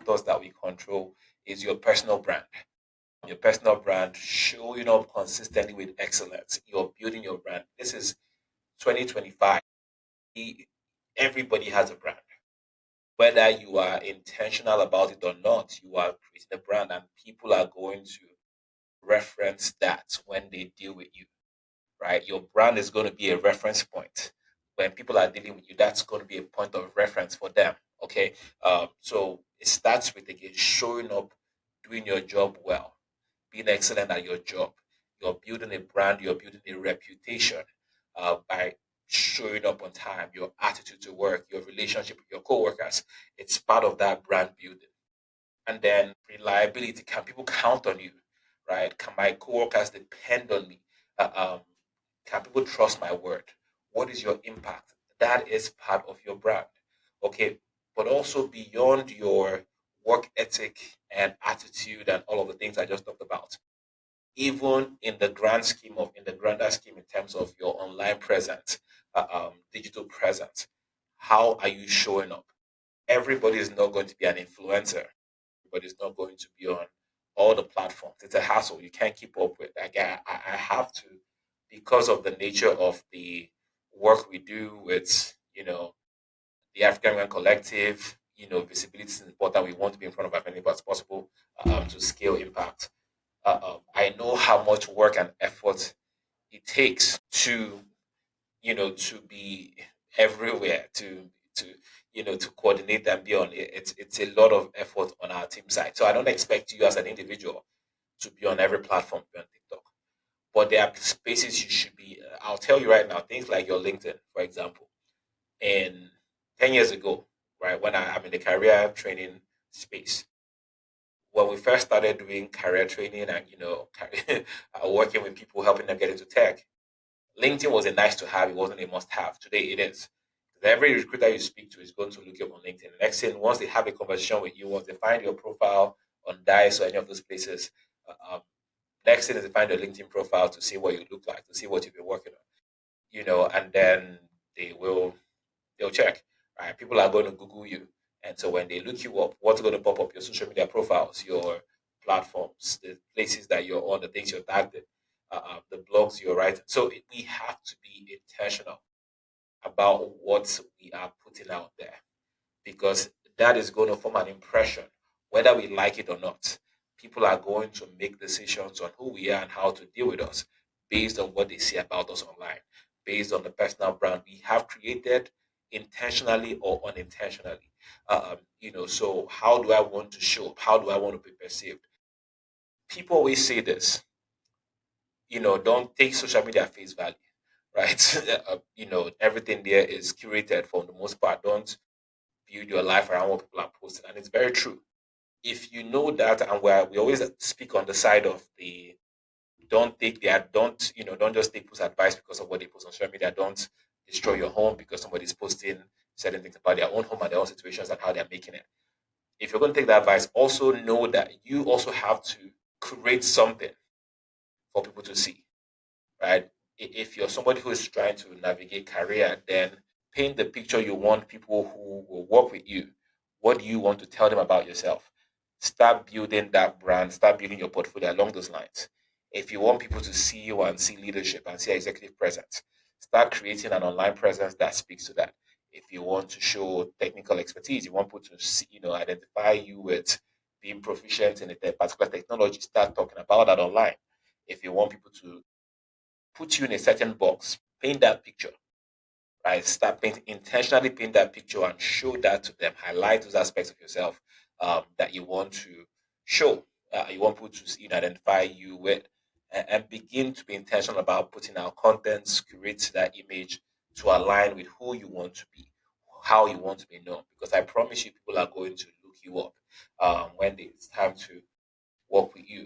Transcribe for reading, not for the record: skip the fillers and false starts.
factors that we control is your personal brand. Your personal brand showing up consistently with excellence. You're building your brand. This is 2025. E- Everybody has a brand. Whether you are intentional about it or not, you are creating a brand, and people are going to reference that when they deal with you, right? Your brand is going to be a reference point. When people are dealing with you, that's going to be a point of reference for them. Okay. So it starts with, again, showing up, doing your job well, being excellent at your job. You're building a brand, you're building a reputation by showing up on time, your attitude to work, your relationship with your coworkers. It's part of that brand building. And then reliability. Can people count on you? Right? Can my coworkers depend on me? Uh, um, can people trust my word? What is your impact? That is part of your brand. Okay. But also beyond your work ethic and attitude and all of the things I just talked about, even in the in the grander scheme, in terms of your online presence, digital presence, how are you showing up? Everybody is not going to be an influencer. Everybody is not going to be on all the platforms. It's a hassle. You can't keep up with. Like I have to, because of the nature of the work we do with, the African American Collective. Visibility is important. We want to be in front of as many people as possible to scale impact. I know how much work and effort it takes to, to be everywhere, to coordinate and be on it. It's a lot of effort on our team side. So I don't expect you as an individual to be on every platform, be on TikTok. But there are spaces you should be. I'll tell you right now, things like your LinkedIn, for example. And 10 years ago, right, when I'm in the career training space, when we first started doing career training and, working with people, helping them get into tech, LinkedIn was a nice to have, it wasn't a must have. Today it is. Every recruiter you speak to is going to look you up on LinkedIn. The next thing, once they have a conversation with you, once they find your profile on Dice or any of those places, next thing is they find your LinkedIn profile to see what you look like, to see what you've been working on, and then they will they'll check. Right? People are going to Google you. And so when they look you up, what's going to pop up? Your social media profiles, your platforms, the places that you're on, the things you're tagged in, the blogs you're writing. So we have to be intentional about what we are putting out there, because that is going to form an impression, whether we like it or not. People are going to make decisions on who we are and how to deal with us based on what they see about us online, based on the personal brand we have created intentionally or unintentionally. So how do I want to show up? How do I want to be perceived? People always say this, don't take social media at face value, right? Everything there is curated for the most part. Don't build your life around what people are posting. And it's very true. If you know that, and we always speak on the side of the don't just take people's advice because of what they post on social media. Don't destroy your home because somebody's posting certain things about their own home and their own situations and how they're making it. If you're going to take that advice, also know that you also have to create something for people to see, right? If you're somebody who is trying to navigate career, then paint the picture you want people who will work with you. What do you want to tell them about yourself? Start building that brand, start building your portfolio along those lines. If you want people to see you and see leadership and see executive presence, start creating an online presence that speaks to that. If you want to show technical expertise, you want people to see, identify you with being proficient in a particular technology, start talking about that online. If you want people to put you in a certain box, paint that picture, right? Start painting, intentionally paint that picture and show that to them. Highlight those aspects of yourself that you want to show. You want people to identify you with, and begin to be intentional about putting out contents, create that image to align with who you want to be, how you want to be known. Because I promise you, people are going to look you up when it's time to work with you.